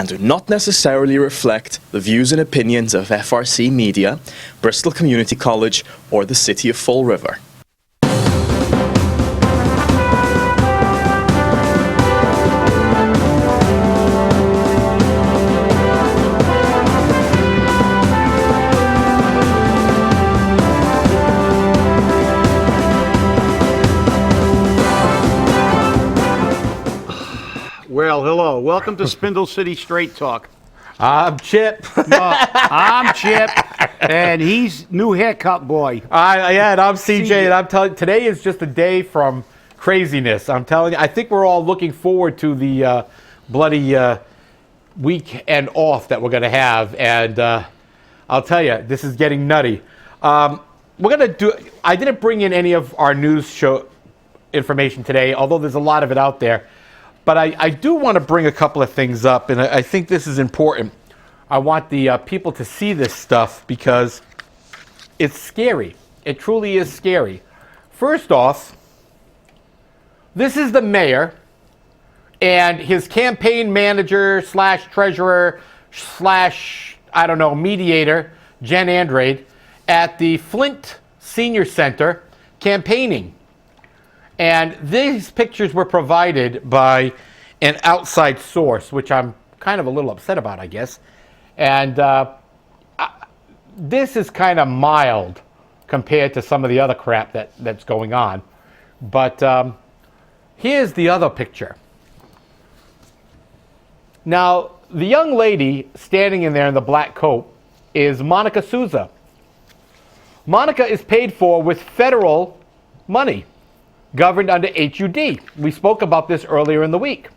and do not necessarily reflect the views and opinions of FRC Media, Bristol Community College, or the City of Fall River. Well, hello. Welcome to Spindle City Straight Talk. I'm Chip. I'm Chip, and he's new haircut boy. And I'm CJ, and I'm telling you, today is just a day from craziness. I'm telling you, I think we're all looking forward to the bloody weekend off that we're going to have, and I'll tell you, this is getting nutty. I didn't bring in any of our news show information today, although there's a lot of it out there. But I do want to bring a couple of things up, and I think this is important. I want the people to see this stuff because it's scary. It truly is scary. First off, this is the mayor and his campaign manager / treasurer / mediator, Jen Andrade, at the Flint Senior Center campaigning. And these pictures were provided by an outside source, which I'm kind of a little upset about, I guess. And this is kind of mild compared to some of the other crap that's going on. But here's the other picture. Now, the young lady standing in there in the black coat is Monica Souza. Monica is paid for with federal money, governed under HUD. We spoke about this earlier in the week.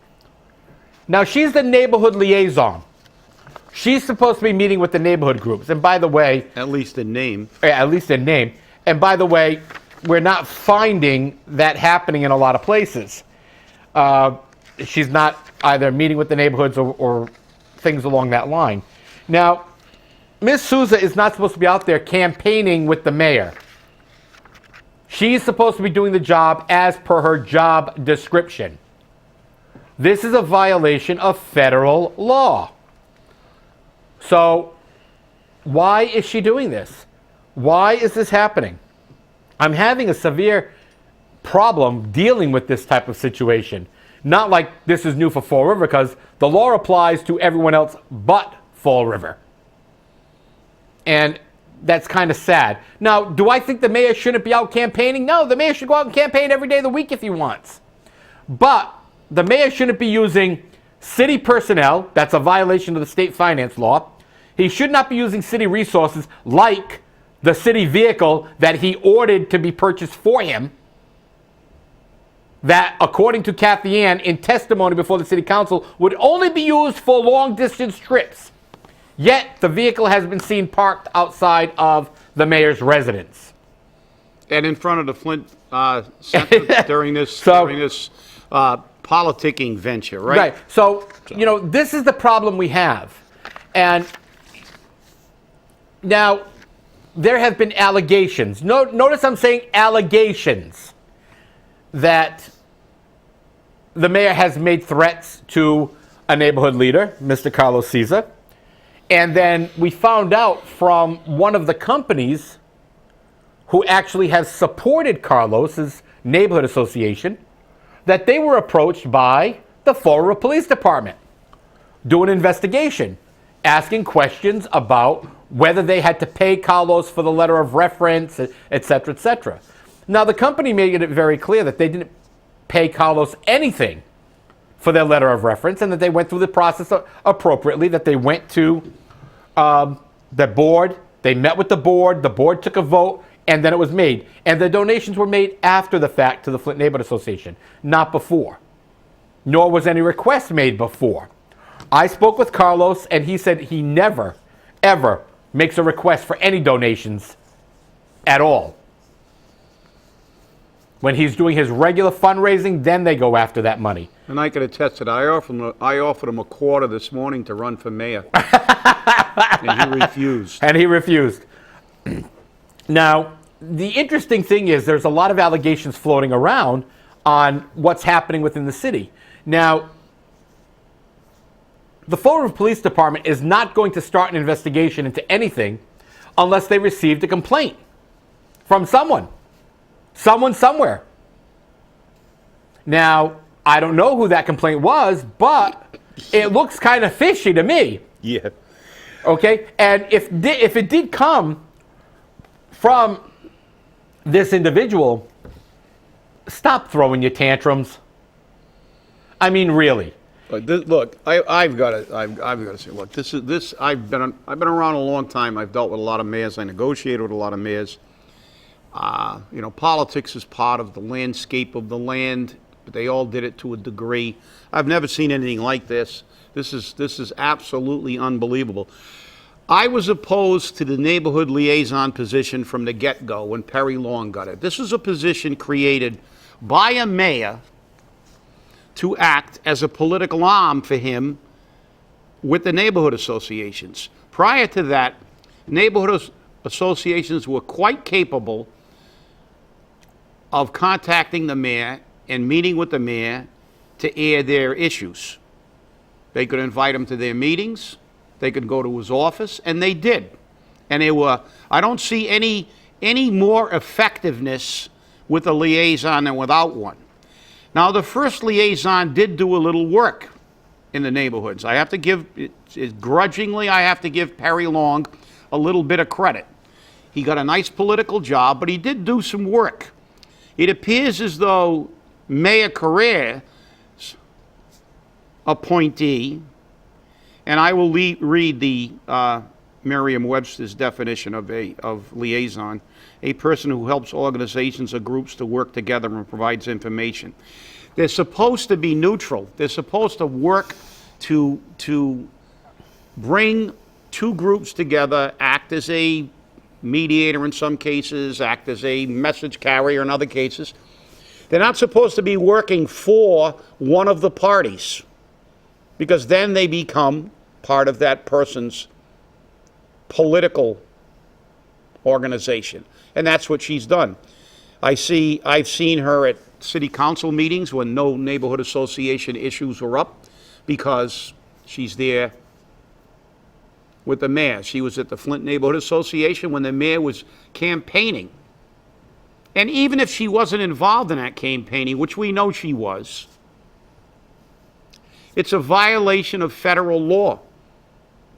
Now, she's the neighborhood liaison. She's supposed to be meeting with the neighborhood groups. And by the way... At least in name. At least in name. And by the way, we're not finding that happening in a lot of places. She's not either meeting with the neighborhoods or things along that line. Now, Ms. Souza is not supposed to be out there campaigning with the mayor. She's supposed to be doing the job as per her job description. This is a violation of federal law. So, why is she doing this? Why is this happening? I'm having a severe problem dealing with this type of situation. Not like this is new for Fall River, because the law applies to everyone else but Fall River. And that's kind of sad. Now, do I think the mayor shouldn't be out campaigning? No, the mayor should go out and campaign every day of the week if he wants. But the mayor shouldn't be using city personnel. That's a violation of the state finance law. He should not be using city resources like the city vehicle that he ordered to be purchased for him, that, according to Kathy Ann, in testimony before the city council, would only be used for long-distance trips. Yet, the vehicle has been seen parked outside of the mayor's residence. And in front of the Flint Center during this politicking venture, right? Right. So, this is the problem we have. And now, there have been allegations. Notice I'm saying allegations that the mayor has made threats to a neighborhood leader, Mr. Carlos Caesar. And then we found out from one of the companies who actually has supported Carlos's neighborhood association that they were approached by the Fall River Police Department, do an investigation, asking questions about whether they had to pay Carlos for the letter of reference, et cetera, et cetera. Now, the company made it very clear that they didn't pay Carlos anything for their letter of reference, and that they went through the process appropriately, that they went to the board, they met with the board took a vote, and then it was made. And the donations were made after the fact to the Flint Neighborhood Association, not before. Nor was any request made before. I spoke with Carlos, and he said he never, ever makes a request for any donations at all. When he's doing his regular fundraising, then they go after that money. And I can attest to that. I offered him a quarter this morning to run for mayor. And he refused. Now, the interesting thing is there's a lot of allegations floating around on what's happening within the city. Now, The Fall River Police Department is not going to start an investigation into anything unless they received a complaint from someone somewhere. Now, I don't know who that complaint was, but it looks kind of fishy to me. Yeah. Okay? And if it did come from this individual, stop throwing your tantrums. I mean, really. Look, I've got to say, look, this. I've been around a long time. I've dealt with a lot of mayors. I negotiated with a lot of mayors. Politics is part of the landscape of the land, but they all did it to a degree. I've never seen anything like this. This is absolutely unbelievable. I was opposed to the neighborhood liaison position from the get-go when Perry Long got it. This is a position created by a mayor to act as a political arm for him with the neighborhood associations. Prior to that, neighborhood associations were quite capable of contacting the mayor and meeting with the mayor to air their issues. They could invite him to their meetings, they could go to his office, and they did. And I don't see any more effectiveness with a liaison than without one. Now, the first liaison did do a little work in the neighborhoods. I have to give, grudgingly, I have to give Perry Long a little bit of credit. He got a nice political job, but he did do some work. It appears as though Mayor Carrere's appointee, and I will read the Merriam-Webster's definition of liaison, a person who helps organizations or groups to work together and provides information. They're supposed to be neutral. They're supposed to work to bring two groups together, act as a mediator in some cases, act as a message carrier in other cases. They're not supposed to be working for one of the parties, because then they become part of that person's political organization. And that's what she's done. I've seen her at city council meetings when no neighborhood association issues were up, because she's there with the mayor. She was at the Flint Neighborhood Association when the mayor was campaigning. And even if she wasn't involved in that campaigning, which we know she was, it's a violation of federal law.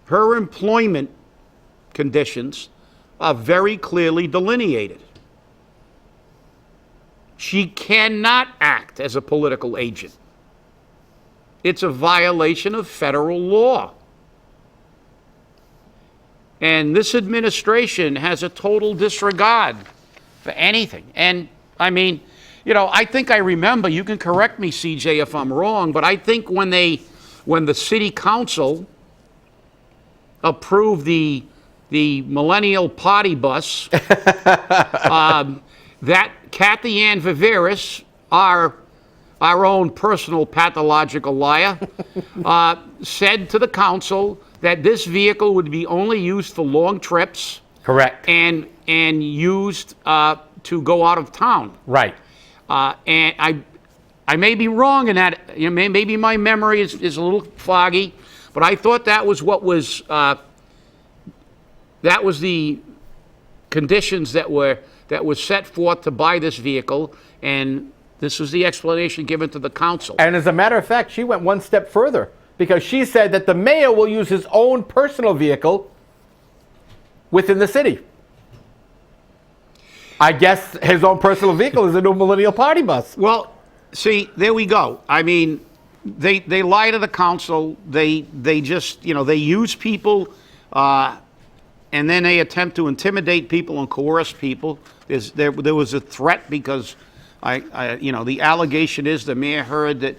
Her employment conditions are very clearly delineated. She cannot act as a political agent. It's a violation of federal law. And this administration has a total disregard for anything. And I mean, I think I remember, you can correct me, CJ, if I'm wrong, but I think when the city council approved the millennial party bus, that Kathy Ann Viveris, our own personal pathological liar, said to the council that this vehicle would be only used for long trips. Correct. And used to go out of town. Right. And I may be wrong in that. Maybe my memory is a little foggy, but I thought that was what was the conditions that were set forth to buy this vehicle, and this was the explanation given to the council. And as a matter of fact, she went one step further, because she said that the mayor will use his own personal vehicle within the city. I guess his own personal vehicle is a new millennial party bus. Well, see, there we go. I mean, they lie to the council. They just, they use people, and then they attempt to intimidate people and coerce people. There was a threat because the allegation is the mayor heard that,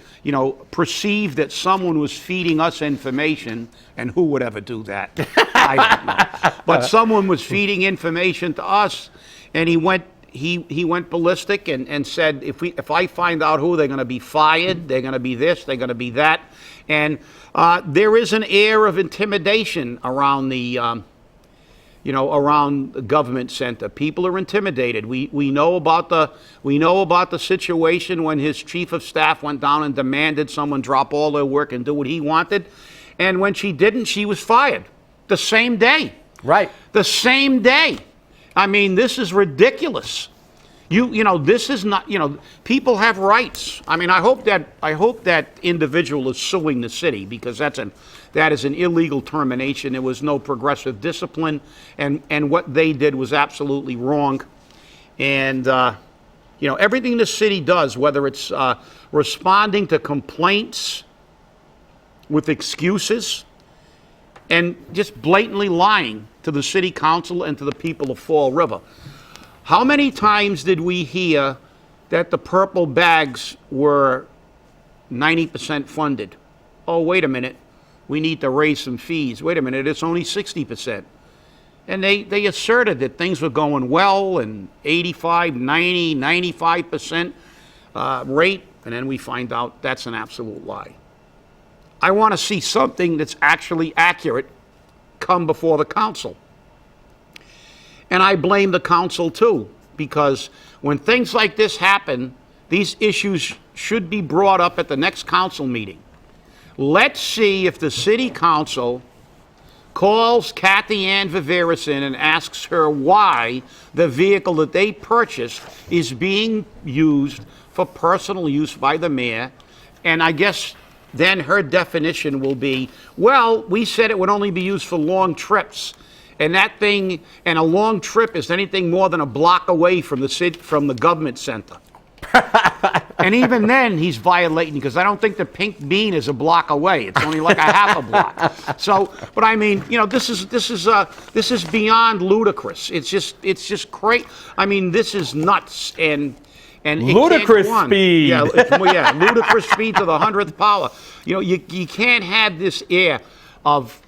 perceived that someone was feeding us information, and who would ever do that? I don't know. But someone was feeding information to us, and he went ballistic and said, if I find out who, they're going to be fired, they're going to be this, they're going to be that. And there is an air of intimidation around the around the government center. People are intimidated. We know about the situation when his chief of staff went down and demanded someone drop all their work and do what he wanted. And when she didn't, she was fired the same day. Right. The same day. I mean, this is ridiculous. You know, this is not, you know, people have rights. I mean, I hope that individual is suing the city, because that is an illegal termination. There was no progressive discipline, and what they did was absolutely wrong. And, you know, everything the city does, whether it's responding to complaints with excuses and just blatantly lying to the city council and to the people of Fall River. How many times did we hear that the purple bags were 90% funded? Oh, wait a minute, we need to raise some fees. Wait a minute, it's only 60%. And they asserted that things were going well and 85, 90, 95% rate, and then we find out that's an absolute lie. I want to see something that's actually accurate come before the council. And I blame the council too, because when things like this happen, these issues should be brought up at the next council meeting. Let's see if the city council calls Kathy Ann Viveris in and asks her why the vehicle that they purchased is being used for personal use by the mayor. And I guess then her definition will be, well, we said it would only be used for long trips. And that thing, and a long trip is anything more than a block away from the city, from the government center. And even then, he's violating, because I don't think the Pink Bean is a block away. It's only like a half a block. So, but I mean, you know, this is beyond ludicrous. It's just crazy. I mean, this is nuts and ludicrous speed. Yeah, yeah, ludicrous speed to the 100th power. You know, you can't have this air of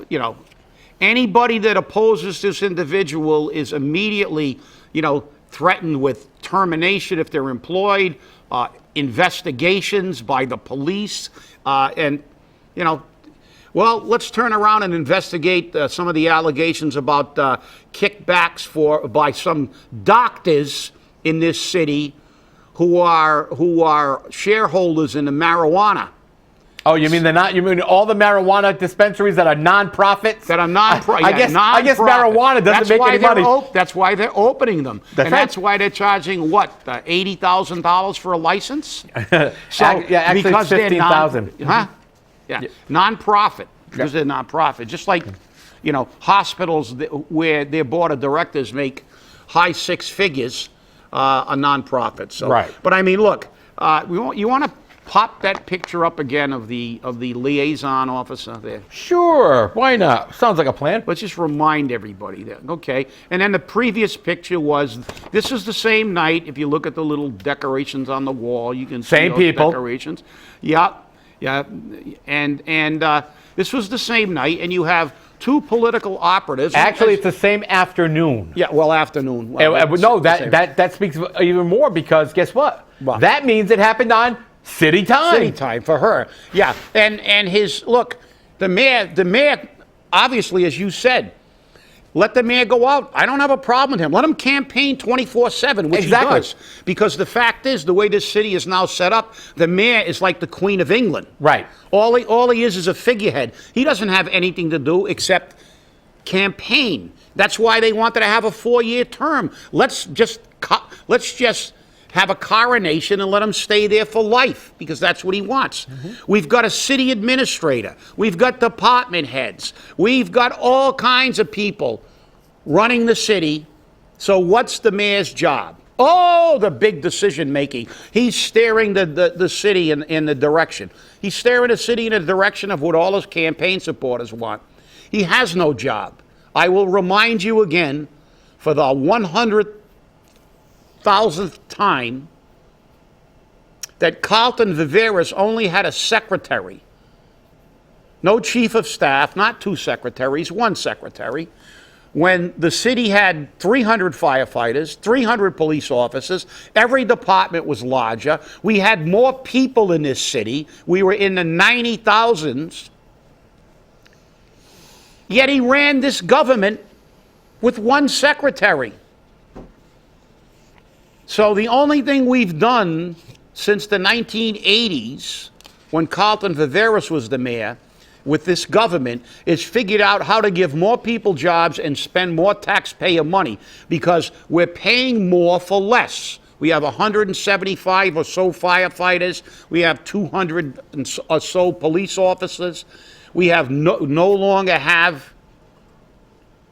you know. Anybody that opposes this individual is immediately, you know, threatened with termination if they're employed, investigations by the police, and, you know, well, let's turn around and investigate some of the allegations about kickbacks by some doctors in this city who are shareholders in the marijuana. Oh, you mean you mean all the marijuana dispensaries that are non-profits? That are non-profit. I guess marijuana doesn't make any money. That's why they're opening them. That's why they're charging what, $80,000 for a license? So actually because it's $15,000. Huh? Yeah, non-profit, because they're non-profit. Just like, you know, hospitals where their board of directors make high six figures are non-profit. So, right. But I mean, look, you want to pop that picture up again of the liaison officer there? Sure, why not? Sounds like a plan. Let's just remind everybody that, okay? And then the previous picture was, this is the same night. If you look at the little decorations on the wall, you can see same those people. Decorations. Yeah, yeah, and this was the same night, and you have two political operatives. Actually, it's the same afternoon. Yeah, well, afternoon. Well, no, that speaks even more, because guess what? That means it happened on city time. City time for her. Yeah. And his, look, the mayor, obviously, as you said, let the mayor go out. I don't have a problem with him. Let him campaign 24/7, which he does. Because the fact is, the way this city is now set up, the mayor is like the Queen of England. Right. All he is a figurehead. He doesn't have anything to do except campaign. That's why they wanted to have a 4-year term. Let's just have a coronation and let him stay there for life, because that's what he wants. We've got a city administrator. We've got department heads. We've got all kinds of people running the city. So what's the mayor's job? Oh, the big decision making. He's steering the city in the direction. He's steering the city in the direction of what all his campaign supporters want. He has no job. I will remind you again, for the 100,000th time, that Carlton Viveris only had a secretary. No chief of staff, not 2 secretaries, 1 secretary. When the city had 300 firefighters, 300 police officers, every department was larger. We had more people in this city. We were in the 90,000s. Yet he ran this government with 1 secretary. So the only thing we've done since the 1980s, when Carlton Viveris was the mayor, with this government is figured out how to give more people jobs and spend more taxpayer money because we're paying more for less. We have 175 or so firefighters. We have 200 or so police officers. We have no longer have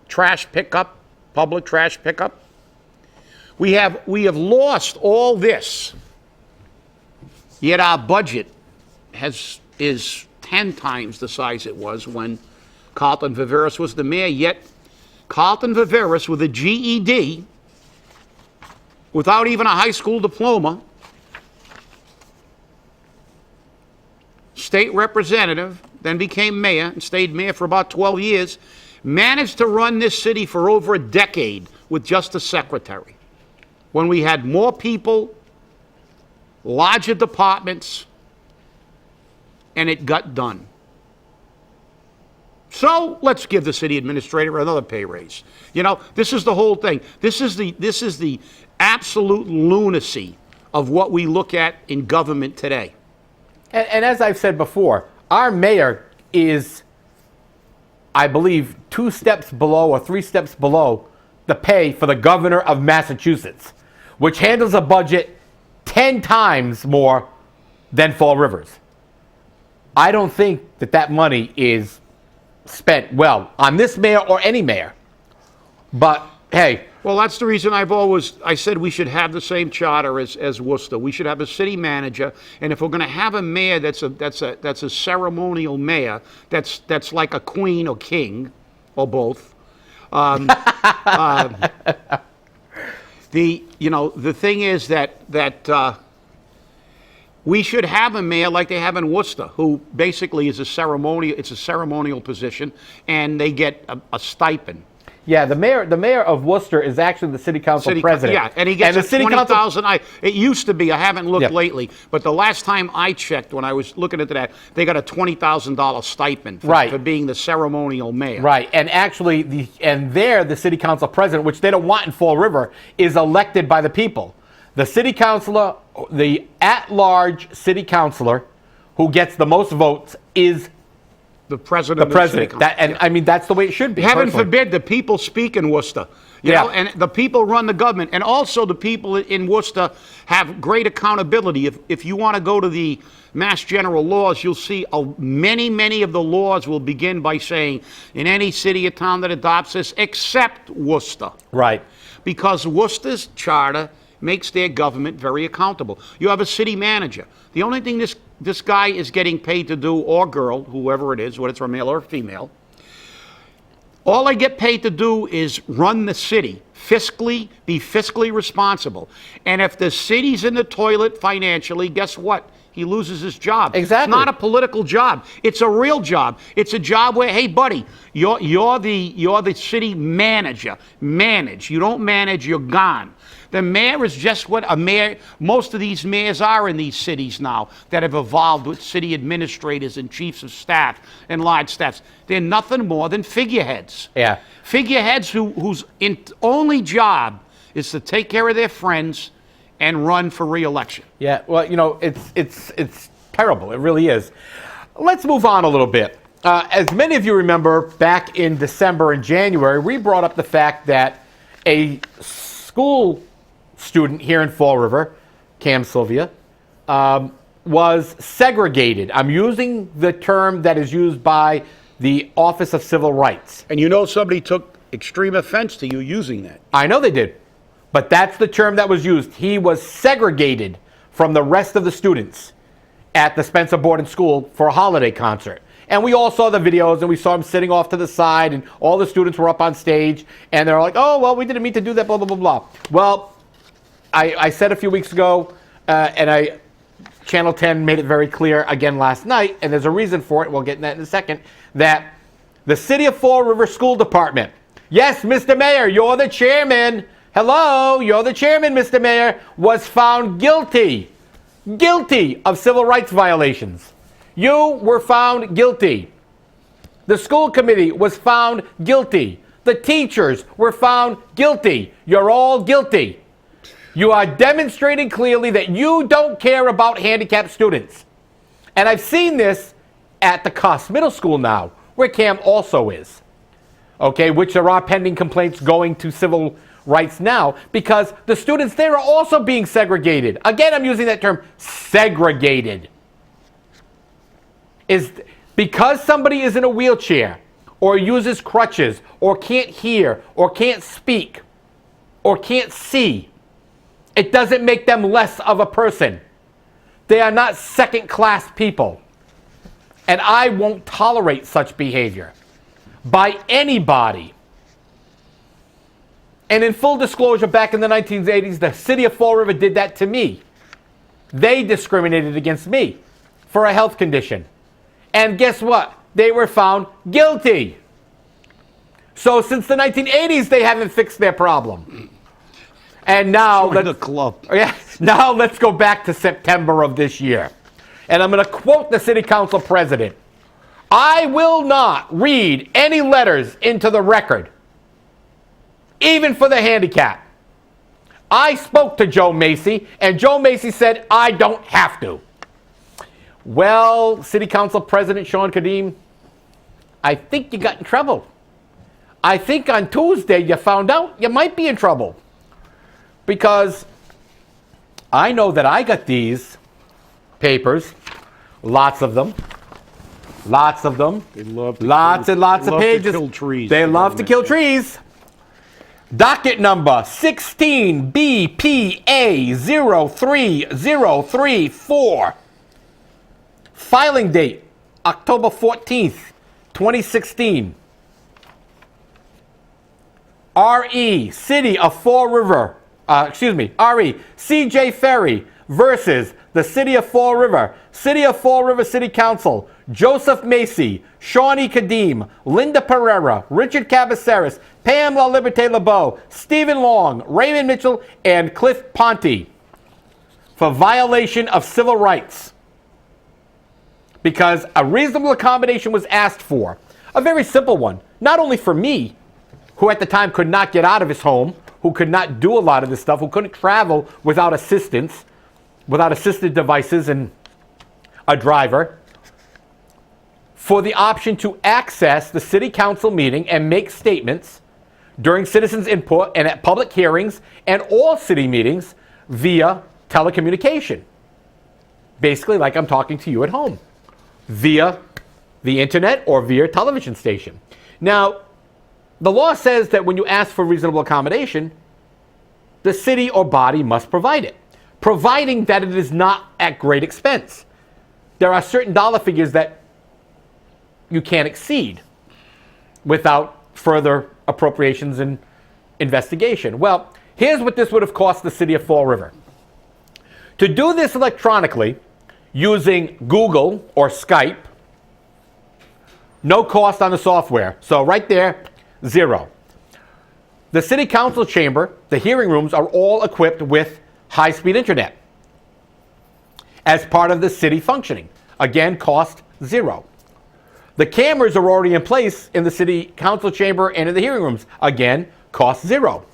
trash pickup, public trash pickup. We have lost all this. Yet our budget is 10 times the size it was when Carlton Viveris was the mayor. Yet Carlton Viveris with a GED, without even a high school diploma, state representative, then became mayor and stayed mayor for about 12 years, managed to run this city for over a decade with just a secretary. When we had more people, larger departments, and it got done. So let's give the city administrator another pay raise. You know, this is the whole thing. This is the absolute lunacy of what we look at in government today. And as I've said before, our mayor is, I believe, 2 steps below or 3 steps below the pay for the governor of Massachusetts, which handles a budget 10 times more than Fall Rivers. I don't think that money is spent well on this mayor or any mayor. But hey, well, that's the reason I said we should have the same charter as Worcester. We should have a city manager, and if we're going to have a mayor that's a ceremonial mayor, that's like a queen or king, or both. The thing is that we should have a mayor like they have in Worcester, who basically is a ceremonial position, and they get a stipend. Yeah, the mayor of Worcester is actually the city council president. Yeah, and he gets $20,000. It used to be. I haven't looked lately, but the last time I checked, when I was looking into that, they got a $20,000 stipend for being the ceremonial mayor. Right, and actually, the city council president, which they don't want in Fall River, is elected by the people. The city councilor, the at-large city councilor, who gets the most votes is the president. I mean, that's the way it should be. Heaven forbid the people speak in Worcester. You know, and the people run the government. And also the people in Worcester have great accountability. If you want to go to the Mass General laws, you'll see many of the laws will begin by saying, in any city or town that adopts this, except Worcester. Right. Because Worcester's charter makes their government very accountable. You have a city manager. The only thing this guy is getting paid to do, or girl, whoever it is, whether it's a male or a female, all they get paid to do is run the city, be fiscally responsible. And if the city's in the toilet financially, guess what? He loses his job. Exactly. It's not a political job. It's a real job. It's a job where, hey, buddy, you're the city manager. Manage. You don't manage, you're gone. The mayor is just what a mayor, most of these mayors are in these cities now that have evolved with city administrators and chiefs of staff and large staffs. They're nothing more than figureheads. Yeah. Figureheads whose only job is to take care of their friends and run for re-election. Yeah, well, you know, it's terrible. It really is. Let's move on a little bit. As many of you remember, back in December and January, we brought up the fact that a school student here in Fall River, Cam Sylvia, was segregated. I'm using the term that is used by the Office of Civil Rights. And you know somebody took extreme offense to you using that. I know they did. But that's the term that was used. He was segregated from the rest of the students at the Spencer Boarding School for a holiday concert. And we all saw the videos, and we saw him sitting off to the side, and all the students were up on stage, and they're like, oh, well, we didn't mean to do that, blah, blah, blah, blah. Well, I said a few weeks ago, and Channel 10 made it very clear again last night, and there's a reason for it, we'll get into that in a second, that the City of Fall River School Department, yes, Mr. Mayor, you're the chairman, hello, you're the chairman, Mr. Mayor, was found guilty of civil rights violations. You were found guilty. The school committee was found guilty. The teachers were found guilty. You're all guilty. You are demonstrating clearly that you don't care about handicapped students. And I've seen this at the Cost Middle School now, where Cam also is. Okay, which there are pending complaints going to civil rights now because the students there are also being segregated. Again, I'm using that term, segregated. Is because somebody is in a wheelchair or uses crutches or can't hear or can't speak or can't see, it doesn't make them less of a person. They are not second-class people. And I won't tolerate such behavior by anybody. And in full disclosure, back in the 1980s, the city of Fall River did that to me. They discriminated against me for a health condition. And guess what? They were found guilty. So since the 1980s, they haven't fixed their problem. And now, now let's go back to September of this year. And I'm going to quote the city council president. I will not read any letters into the record, even for the handicap. I spoke to Joe Macy, and Joe Macy said, I don't have to. Well, City Council President Sean Kadim, I think you got in trouble. I think on Tuesday you found out you might be in trouble. Because I know that I got these papers, lots of them. Lots of them. They love to lots and lots of pages. To kill trees. They love to kill trees. Docket number 16 BPA 03034. Filing date October 14th, 2016. RE City of Fall River. RE CJ Ferry versus the City of Fall River. City of Fall River City Council. Joseph Macy, Shawnee Kadim, Linda Pereira, Richard Cabaceres, Pam La Liberté LeBeau, Stephen Long, Raymond Mitchell, and Cliff Ponte for violation of civil rights. Because a reasonable accommodation was asked for. A very simple one. Not only for me, who at the time could not get out of his home, who could not do a lot of this stuff, who couldn't travel without assistance, without assisted devices and a driver, for the option to access the city council meeting and make statements during citizens' input and at public hearings and all city meetings via telecommunication. Basically like I'm talking to you at home, via the internet or via television station. Now, the law says that when you ask for reasonable accommodation, the city or body must provide it, providing that it is not at great expense. There are certain dollar figures that you can't exceed without further appropriations and investigation. Well, here's what this would have cost the city of Fall River. To do this electronically, using Google or Skype, no cost on the software. So right there, zero. The city council chamber, the hearing rooms are all equipped with high-speed internet as part of the city functioning. Again, cost zero. The cameras are already in place in the city council chamber and in the hearing rooms. Again, cost zero.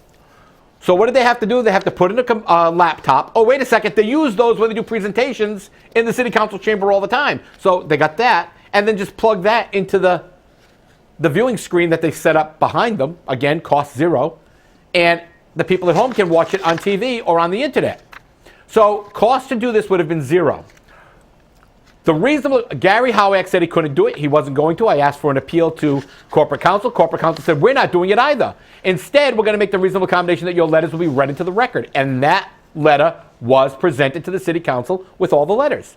So what do they have to do? They have to put in a laptop. Oh, wait a second. They use those when they do presentations in the city council chamber all the time. So they got that, and then just plug that into the viewing screen that they set up behind them. Again, cost zero. And the people at home can watch it on TV or on the internet. So cost to do this would have been zero. The reasonable, Gary Howack said he couldn't do it. He wasn't going to. I asked for an appeal to corporate counsel. Corporate counsel said, we're not doing it either. Instead, we're going to make the reasonable accommodation that your letters will be read into the record. And that letter was presented to the city council with all the letters.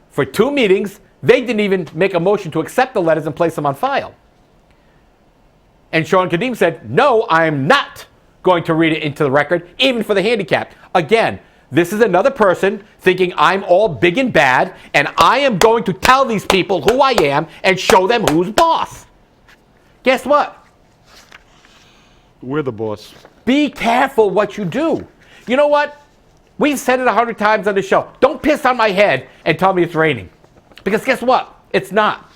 For 2 meetings, they didn't even make a motion to accept the letters and place them on file. And Sean Kadim said, no, I'm not going to read it into the record, even for the handicapped. Again, this is another person thinking I'm all big and bad, and I am going to tell these people who I am and show them who's boss. Guess what? We're the boss. Be careful what you do. You know what? We've said it 100 times on the show. Don't piss on my head and tell me it's raining. Because guess what? It's not.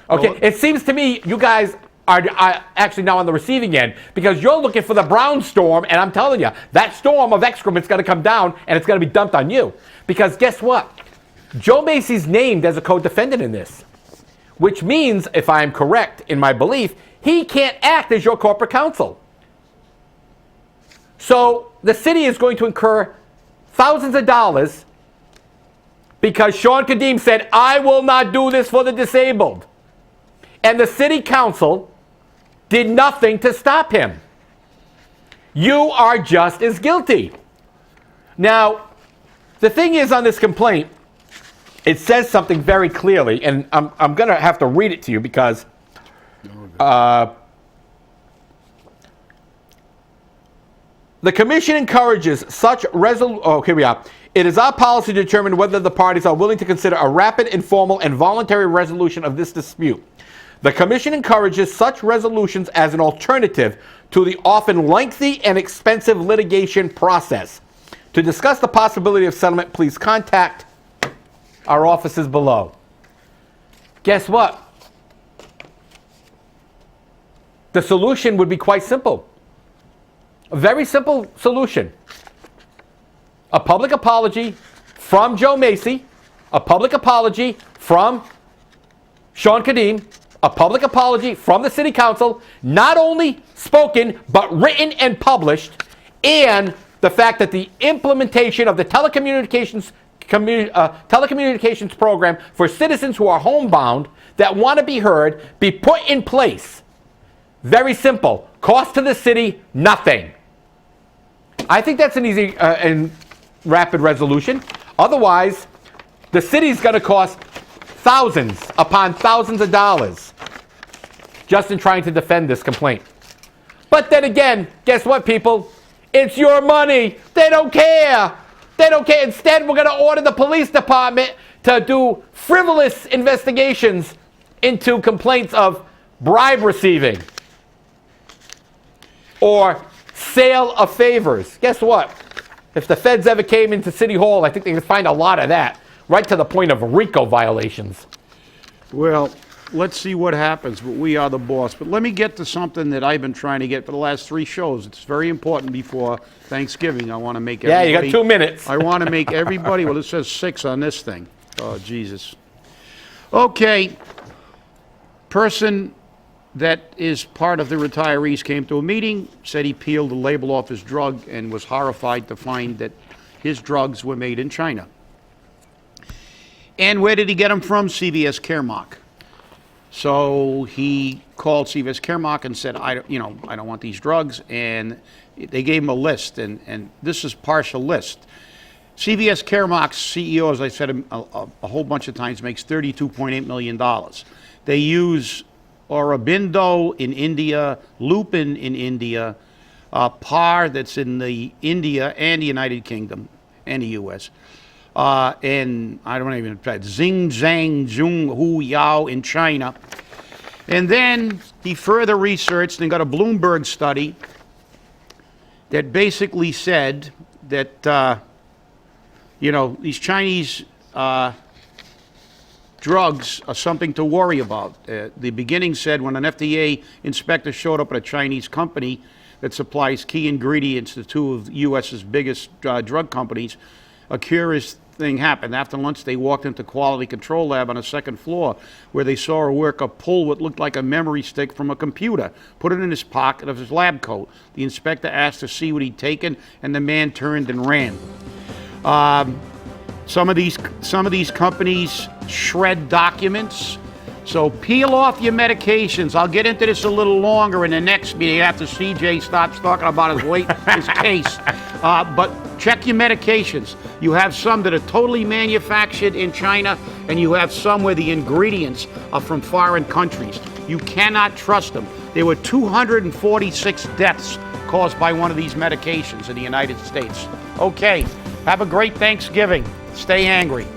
Okay, well, it seems to me you guys are actually now on the receiving end because you're looking for the brown storm, and I'm telling you, that storm of excrement is going to come down and it's going to be dumped on you. Because guess what? Joe Macy's named as a co-defendant in this, which means, if I'm correct in my belief, he can't act as your corporate counsel. So the city is going to incur thousands of dollars because Sean Kadim said, I will not do this for the disabled. And the city council did nothing to stop him. You are just as guilty. Now, the thing is on this complaint, it says something very clearly, and I'm going to have to read it to you because the commission encourages such here we are. It is our policy to determine whether the parties are willing to consider a rapid, informal, and voluntary resolution of this dispute. The commission encourages such resolutions as an alternative to the often lengthy and expensive litigation process. To discuss the possibility of settlement, please contact our offices below. Guess what? The solution would be quite simple. A very simple solution. A public apology from Joe Macy, a public apology from Sean Kadim, a public apology from the city council, not only spoken, but written and published, and the fact that the implementation of the telecommunications program for citizens who are homebound that want to be heard be put in place. Very simple. Cost to the city, nothing. I think that's an easy and rapid resolution. Otherwise, the city's going to cost thousands upon thousands of dollars just in trying to defend this complaint. But then again, guess what, people? It's your money. They don't care. They don't care. Instead, we're going to order the police department to do frivolous investigations into complaints of bribe receiving or sale of favors. Guess what? If the feds ever came into City Hall, I think they could find a lot of that, right to the point of RICO violations. Well, let's see what happens, but we are the boss. But let me get to something that I've been trying to get for the last 3 shows. It's very important before Thanksgiving. I want to make everybody... Yeah, you got 2 minutes. I want to make everybody... Well, it says 6 on this thing. Oh, Jesus. Okay. Person that is part of the retirees came to a meeting, said he peeled the label off his drug and was horrified to find that his drugs were made in China. And where did he get them from? CVS Caremark. So he called CVS Caremark and said, I don't want these drugs. And they gave him a list, and this is partial list. CVS Caremark's CEO, as I said a whole bunch of times, makes $32.8 million. They use Aurobindo in India, Lupin in India, Par that's in the India and the United Kingdom and the U.S., and I don't even know, Xing Zhang Zhong Hu Yao in China. And then he further researched and got a Bloomberg study that basically said that, these Chinese drugs are something to worry about. The beginning said when an FDA inspector showed up at a Chinese company that supplies key ingredients to 2 of the U.S.'s biggest drug companies, a curious thing happened. After lunch, they walked into quality control lab on the 2nd floor where they saw a worker pull what looked like a memory stick from a computer, put it in his pocket of his lab coat. The inspector asked to see what he'd taken, and the man turned and ran. Some of these companies shred documents. So peel off your medications. I'll get into this a little longer in the next meeting after CJ stops talking about his case. But check your medications. You have some that are totally manufactured in China, and you have some where the ingredients are from foreign countries. You cannot trust them. There were 246 deaths caused by one of these medications in the United States. Okay, have a great Thanksgiving. Stay angry.